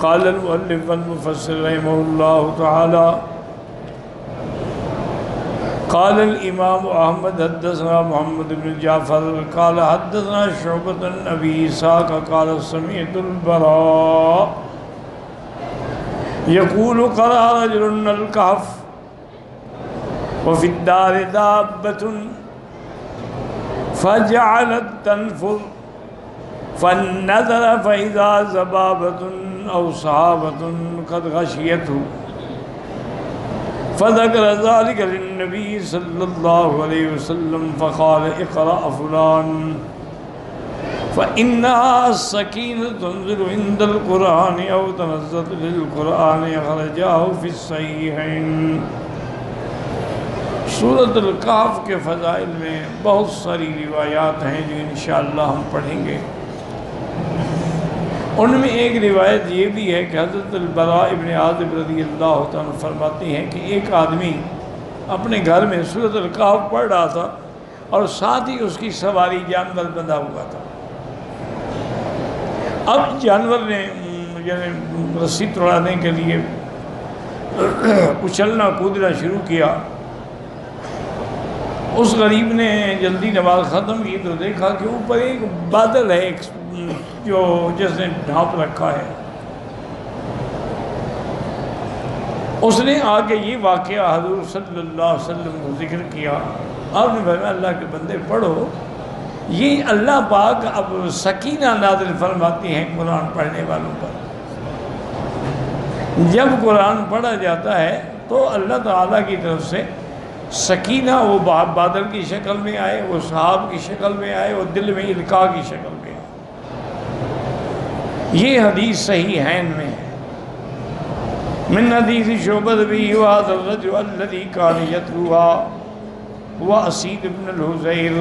قال المؤلف والمفسر رحمه الله تعالى قال الإمام أحمد حدثنا محمد بن جعفر قال حدثنا شعبة عن أبي إسحاق قال سمعت البراء يقول قرأ رجل الكهف وفي الدار دابة فجعلت تنفر فنظر فإذا ذبابة أو صحابة قد غشيته فذكر ذلك للنبي صلى الله عليه وسلم فقال اقرأ فلان فإنها السكينة تنزل عند القرآن أو تنزل للقرآن أخرجاه في الصحيحين۔ سورۃ الکہف کے فضائل میں بہت ساری روایات ہیں جو انشاءاللہ ہم پڑھیں گے۔ ان میں ایک روایت یہ بھی ہے کہ حضرت البراء ابن عازب رضی اللہ عنہ فرماتے ہیں کہ ایک آدمی اپنے گھر میں سورۃ الکہف پڑھ رہا تھا اور ساتھ ہی اس کی سواری جانور بندھا ہوا تھا۔ اب جانور نے رسی توڑانے کے لیے اچھلنا کودنا شروع کیا۔ اس غریب نے جلدی نماز ختم کی تو دیکھا کہ اوپر ایک بادل ہے جو جس نے ڈھانپ رکھا ہے۔ اس نے آگے یہ واقعہ حضور صلی اللہ علیہ وسلم کو ذکر کیا۔ آپ نے فرمایا اللہ کے بندے پڑھو، یہ اللہ پاک اب سکینہ نازل فرماتی ہیں قرآن پڑھنے والوں پر۔ جب قرآن پڑھا جاتا ہے تو اللہ تعالیٰ کی طرف سے سکینہ وہ بادل کی شکل میں آئے، وہ سحاب کی شکل میں آئے، وہ دل میں القاء کی شکل میں آئے۔ یہ حدیث صحیحین میں ہے۔ من حدیث شعبہ بھی وهذا الرجل الذي كان يتلوها هو اسید بن الحذیر،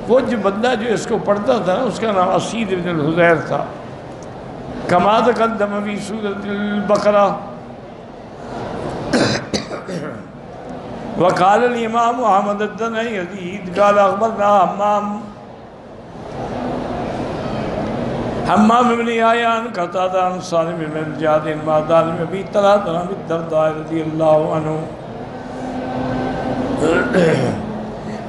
وہ جو بندہ جو اس کو پڑھتا تھا اس کا نام اسید بن الحذیر تھا۔ كما تقدم في سورۃ البقرہ۔ وقال الامام احمد بن یزید قال اخبرنا حمام بن عیان قتادہ عن سالم بن جعد معدان میں ابی طلحہ بن ابی الدرداء رضی اللہ عنہ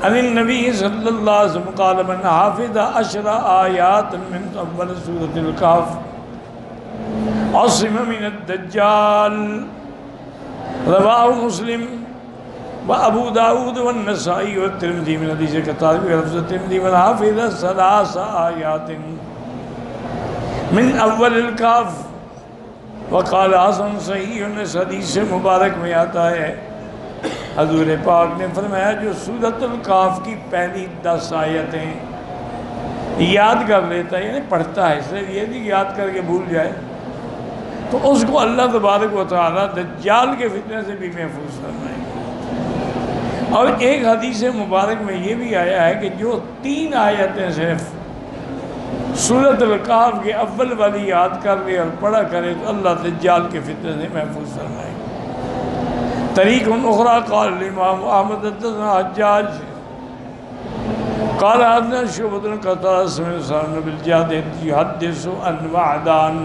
عن النبی صلی اللہ علیہ وسلم قال من حافظ 10 آیات من اول سورۃ الکہف عصم من الدجال۔ رواه مسلم وابو داود والنسائی والترمذی من حدیث قتادہ ولفظ الترمذی من حافظ 3 آیات من اول الکہف وقال حسن صحیح۔ اس حدیث مبارک میں آتا ہے حضور پاک نے فرمایا جو سورۃ الکہف کی پہلی 10 آیتیں یاد کر لیتا ہے، یعنی پڑھتا ہے، صرف یہ نہیں یاد کر کے بھول جائے، تو اس کو اللہ تبارک و تعالیٰ دجال کے فتنے سے بھی محفوظ فرمائے گا۔ اور ایک حدیث مبارک میں یہ بھی آیا ہے کہ جو 3 آیتیں صرف سورۃ الکہف کے اول والی یاد کر لے اور پڑھا کرے تو اللہ دجال کے فتنے سے محفوظ فرمائے گا۔ طریق اخرى قال الامام احمد حدثنا حجاج قال حدثنا شعبۃ قال سمعت سالم بن جعد يحدث عن معدان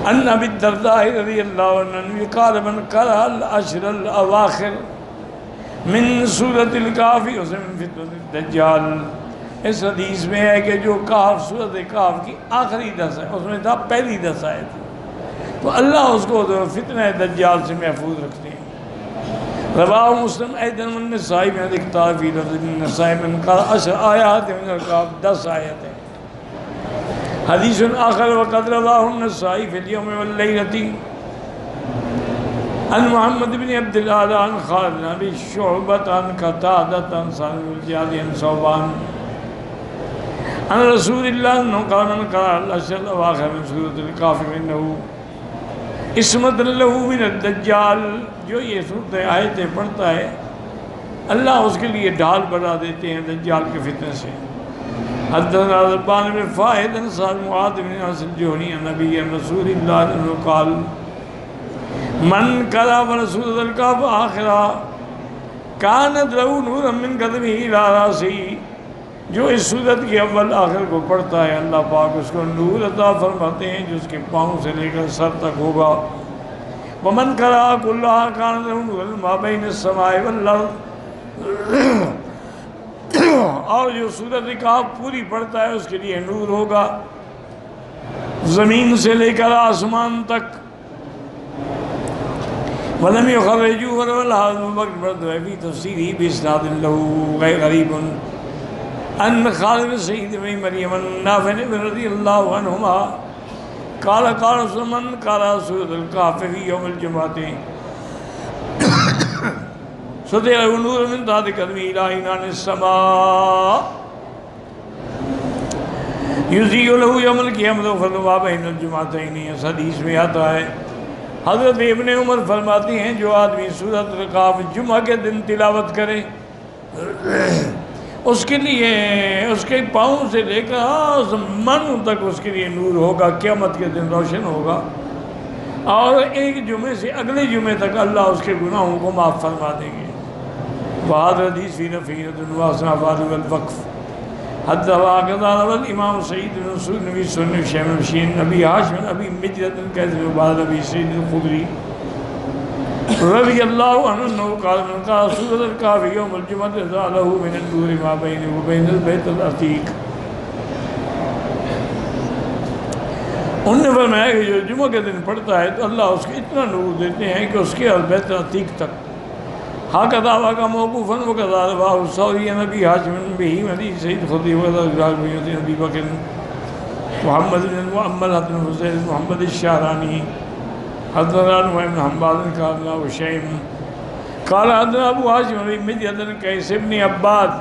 عن ابی الدرداء رضی اللہ عنہ قال من قرأ العشر الاواخر من سورۃ الکہف عصم من فتنۃ الدجال۔ اس حدیث میں ہے کہ جو کہف سورۃ کہف کی آخری 10 ہے، اس میں تھا پہلی 10 آیت، تو اللہ اس کو فتنہ دجال سے محفوظ رکھتے ہیں۔ رواہ مسلم ایضا من النسائی میں اختلاف فی لفظ النسائی من قرأ 10 آیات من الکہف 10 آیتیں۔ حدیث آخر وقد رواہ النسائی فی اليوم واللیلۃ عن محمد بن عبد العال عن خالد بن ابی شعبۃ عن قتادۃ عن سالم بن جعد عن ثوبان عن رسول اللہ انہ قال من قرأ العشر الاواخر من سورۃ الکہف فانہ عصمۃ لہ من الدجال، جو یہ صورتیں آیتیں پڑھتا ہے اللہ اس کے لیے ڈھال بنا دیتے ہیں دجال کے فتنے سے۔ حدثنا زبان بن فائد عن سعد معاذ بن انس الجہنی عن نبی رسول اللہ انہ قال من قرأ سورۃ الکہف آخرہ كانت له نورا من قدمه إلى رأسه جو اس صورت کے اول آخر کو پڑھتا ہے اللہ پاک اس کو نور عطا فرماتے ہیں جو اس کے پاؤں سے لے کر سر تک ہوگا. ومن قرأ كلها كان له نور ما بين السماء والارض. اور جو سورۃ کہف پوری پڑھتا ہے اس کے لیے نور ہوگا زمین سے لے کر آسمان تک. ولم يخرجوا ولا هذا في تفسيره بإسناد له غير غريب ان خالد سعید بن مریم نافع رضی اللہ عنہما قال قال من قرأ سورۃ الکہف فی یوم الجمعۃ سطح له نور من تحت قدمه إلى عنان السماء یضیء له یوم القیامۃ فضل ما بین الجمعتین. اس حدیث میں آتا ہے حضرت ابن عمر فرماتے ہیں جو آدمی سورۃ الکہف جمعہ کے دن تلاوت کرے اس کے لیے اس کے پاؤں سے لے کر آسمانوں تک اس کے لیے نور ہوگا, قیامت کے دن روشن ہوگا, اور ایک جمعے سے اگلے جمعے تک اللہ اس کے گناہوں کو معاف فرما دیں گے. وہذا حدیث فی نفیرۃ واصناف الوقف. حدثنا الامام سعید بن منصور نبی سنن شیخ شین نبی ہاشم نبی مجرد کیسے بعد نبی سعید الخدری رضی اللہ عنہ قال من قرأ سورۃ الکہف یوم الجمعۃ ضاع له من النور ما بینه وبین البیت العتیق. انہوں نے فرمایا کہ جو جمعہ کے دن پڑھتا ہے تو اللہ اس کو اتنا نور دیتے ہیں کہ اس کے اور بیت العتیق تک. ہاکذا کا موقوفاً وکذا رواه الثوری نبی ہاشم به حدیث سعید خدری وغیرہ نبی بکر محمد بن معمر بن حسین محمد الشعرانی حضرت نعیم بن حماد قال وشیم قال حضرت ابو ہاشم بن مجد قیس بن عباد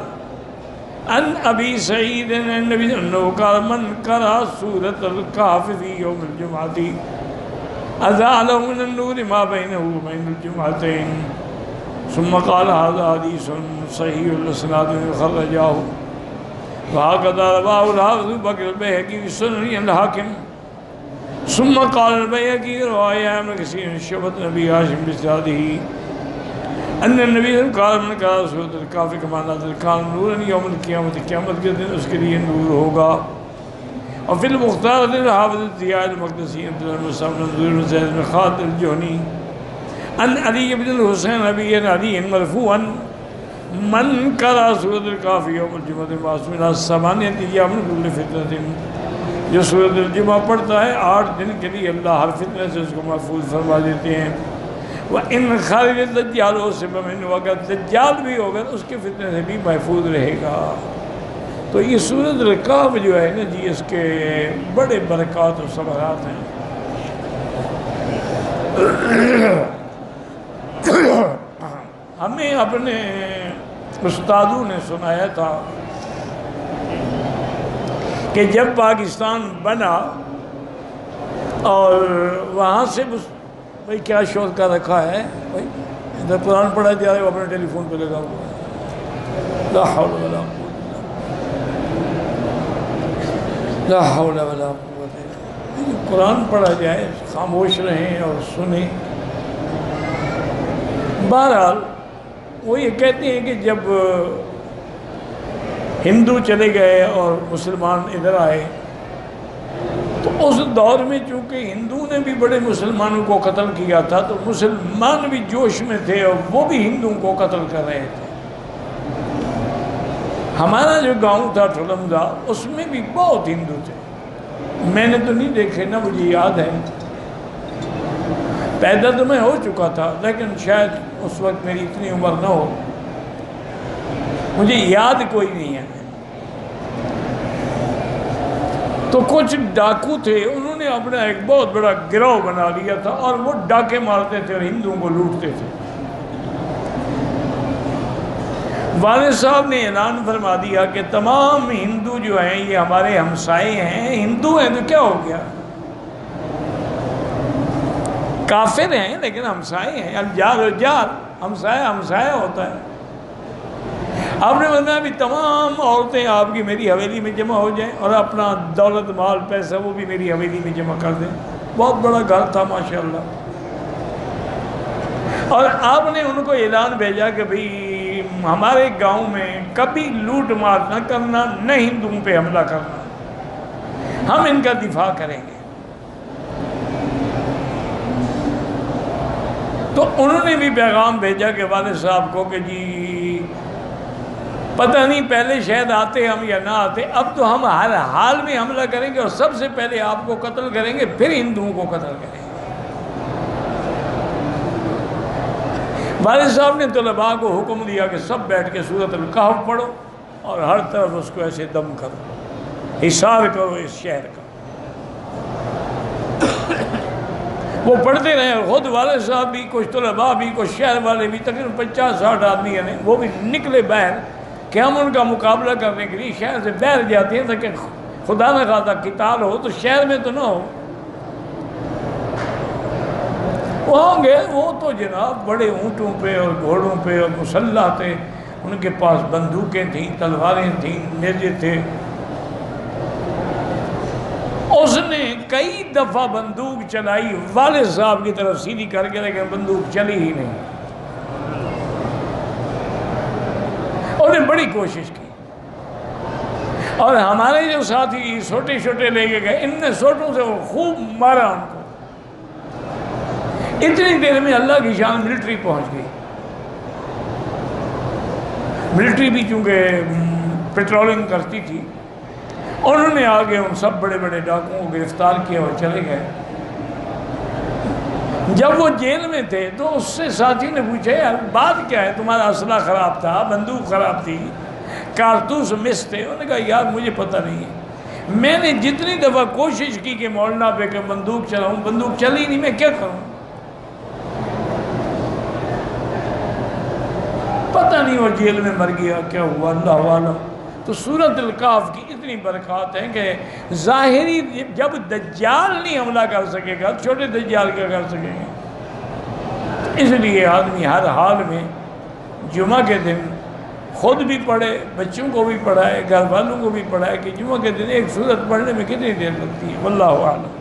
ان ابی سعید النبی انه قال من قرأ سورۃ الکہف فی یوم الجمعۃ اضاء له من النور ما بینه وبین الجمعتین. ثم قال هذا حدیث صحیح الاسناد خرجاه وهكذا رواه الحافظ بکر البیہقی فی سنن الحاکم. ثم قال البيهقي رواية عن كثير من شعبة نبي هاشم بإسناده أن النبي قال من قرأ سورۃ الکہف كما نزل كان نورا يوم القيامة قیامت کے دن اس کے لیے نور ہوگا. اور فی المختار حافظ ضیاء المقدسی عبد المصعب منظور بن زید بن خالد الجہنی ان علی بن الحسین ابی علی مرفوعا من قرأ سورۃ الکہف یوم الجمعۃ معصوما ثمانیۃ ایام من کل فتنۃ. جو سورۃ الجمعہ پڑھتا ہے 8 دن کے لیے اللہ ہر فتنے سے اس کو محفوظ فرما دیتے ہیں. وَإِنْ خَرِجَ الدَّجَّالُ وَسِبَ مِنْهُ اگر دجال بھی ہوگا اس کے فتنے سے بھی محفوظ رہے گا. تو یہ سورۃ الکہف جو ہے نا جی اس کے بڑے برکات و ثمرات ہیں. ہمیں اپنے استادوں نے سنایا تھا کہ جب پاکستان بنا اور وہاں سے بھائی کیا شور کا رکھا ہے بھائی ادھر قرآن پڑھا جا رہا ہے وہ اپنے ٹیلی فون پہ لگا ہوا ہے. لا حول ولا قوت لا حول ولا قوت. قرآن پڑھا جائے خاموش رہیں اور سنیں. بہرحال وہ یہ کہتے ہیں کہ جب ہندو چلے گئے اور مسلمان ادھر آئے تو اس دور میں چونکہ ہندو نے بھی بڑے مسلمانوں کو قتل کیا تھا تو مسلمان بھی جوش میں تھے اور وہ بھی ہندوؤں کو قتل کر رہے تھے. ہمارا جو گاؤں تھا ٹھلمزا اس میں بھی بہت ہندو تھے. میں نے تو نہیں دیکھے نہ مجھے یاد ہے. پیدا تو میں ہو چکا تھا لیکن شاید اس وقت میری اتنی عمر نہ ہو, مجھے یاد کوئی نہیں ہے. تو کچھ ڈاکو تھے انہوں نے اپنا ایک بہت بڑا گروہ بنا لیا تھا اور وہ ڈاکے مارتے تھے اور ہندوؤں کو لوٹتے تھے. والد صاحب نے اعلان فرما دیا کہ تمام ہندو جو ہیں یہ ہمارے ہمسائے ہیں. ہندو ہیں تو کیا ہو گیا, کافر ہیں لیکن ہمسائے ہیں. الجار الجار, ہمسایہ ہمسایہ ہوتا ہے. آپ نے بتایا بھی تمام عورتیں آپ کی میری حویلی میں جمع ہو جائیں اور اپنا دولت مال پیسہ وہ بھی میری حویلی میں جمع کر دیں. بہت بڑا گھر تھا ماشاءاللہ. اور آپ نے ان کو اعلان بھیجا کہ بھئی ہمارے گاؤں میں کبھی لوٹ مار نہ کرنا، نہ ہندوؤں پہ حملہ کرنا، ہم ان کا دفاع کریں گے۔ تو انہوں نے بھی پیغام بھیجا کہ والد صاحب کو کہ جی پتہ نہیں پہلے شاید آتے ہم یا نہ آتے، اب تو ہم ہر حال میں حملہ کریں گے اور سب سے پہلے آپ کو قتل کریں گے، پھر ہندوؤں کو قتل کریں گے۔ والد صاحب نے طلباء کو حکم دیا کہ سب بیٹھ کے سورۃ الکہف پڑھو اور ہر طرف اس کو ایسے دم کرو، حصار کرو اس شہر کا۔ وہ پڑھتے رہے، اور خود والد صاحب بھی، کچھ طلباء بھی، کچھ شہر والے بھی، تقریباً 50-60 آدمی ہیں، وہ بھی نکلے باہر کہ ہم ان کا مقابلہ کرنے کے لیے شہر سے باہر جاتے ہیں تاکہ خدا نہ خواستہ قتال ہو تو شہر میں تو نہ ہو۔ وہاں گئے، وہ تو جناب بڑے اونٹوں پہ اور گھوڑوں پہ اور مسلح تھے، ان کے پاس بندوقیں تھیں، تلواریں تھیں، نیزے تھے۔ اس نے کئی دفعہ بندوق چلائی والد صاحب کی طرف سیدھی کر کے، لیکن بندوق چلی ہی نہیں۔ انہوں نے بڑی کوشش کی، اور ہمارے جو ساتھی چھوٹے چھوٹے لے کے گئے، ان نے سوٹوں سے وہ خوب مارا ان کو۔ اتنی دیر میں اللہ کی شان ملٹری پہنچ گئی۔ ملٹری بھی چونکہ پیٹرولنگ کرتی تھی، انہوں نے آگے ان سب بڑے بڑے ڈاکوؤں کو گرفتار کیا اور چلے گئے۔ جب وہ جیل میں تھے تو اس سے ساتھی نے پوچھا یار بات کیا ہے، تمہارا اسلحہ خراب تھا، بندوق خراب تھی، کارتوس مس تھے؟ انہوں نے کہا یار مجھے پتہ نہیں ہے، میں نے جتنی دفعہ کوشش کی کہ مولانا پہ کہ بندوق چلاؤں، بندوق چلی نہیں، میں کیا کروں؟ پتہ نہیں وہ جیل میں مر گیا، کیا ہوا، اللہ عالم۔ تو سورۃ الکہف کی اتنی برکات ہیں کہ ظاہری جب دجال نہیں حملہ کر سکے گا، چھوٹے دجال کیا کر سکیں گے؟ اس لیے آدمی ہر حال میں جمعہ کے دن خود بھی پڑھے، بچوں کو بھی پڑھائے، گھر والوں کو بھی پڑھائے کہ جمعہ کے دن ایک سورت پڑھنے میں کتنی دیر لگتی ہے، واللہ اعلم۔